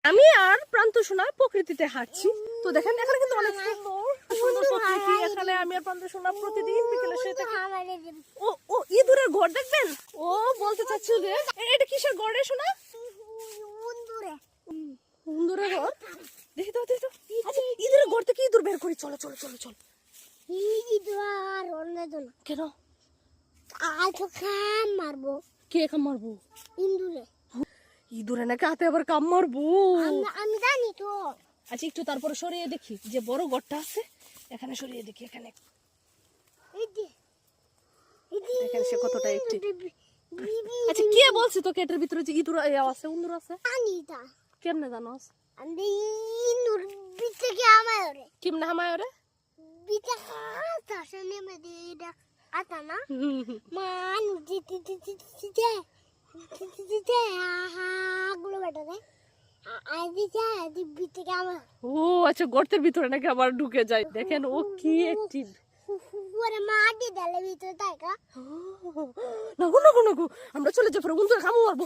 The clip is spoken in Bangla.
আমি আর প্রান্ত সোনা প্রকৃতিতে হাঁটছি। তো দেখেন এখানে কিন্তু অনেক সুন্দর সুন্দর প্রকৃতি। এখানে আমি আর প্রান্ত সোনা প্রতিদিন বিকেলে শুয়ে ও ও ইঁদুরের ঘর দেখবেন। ও বলতে চাচ্ছিল যে এটা কিসের ঘর রে সোনা? ইঁদুরের ঘর। দেখি তো দেখি তো। আচ্ছা ইঁদুরের ঘর থেকে ইঁদুর বের করি। চলো চলো চলো চলো। কেন? মারবো কে কাম মারবো? ইন্দুরে। ইঁদুরে নাকি হাতে আবার কাম মারবো? আমি জানি তো। আচ্ছা একটু তারপরে সরিয়ে দেখি যে বড় ঘরটা আছে এখানে সরিয়ে দেখি। এখানে এখানে সে কতটা একটি। আচ্ছা কে বলছে তোকে এটার ভিতরে যে ইঁদুর আছে ইঁদুর আছে? আনিতা কেমনে জানোস? আমি ইন্দুর বিচকে আমারে কেমনে হামায় ওরে? বিচকা তাসনে মে দেখ আতা না মান দিতে আহা গুলো বেটা রে আইদি যা দি বিচকে আমার ও আচ্ছা গর্তের ভিতরে নাকি আবার ঢুকে যায়। দেখেন ও কি অ্যাক্টিভ। ওরে মাটি ডালে ভিতরে তাই কা নাগু নাগু নাগু আমরা চলে যাবো। ইঁদুরে কামড় মারবো।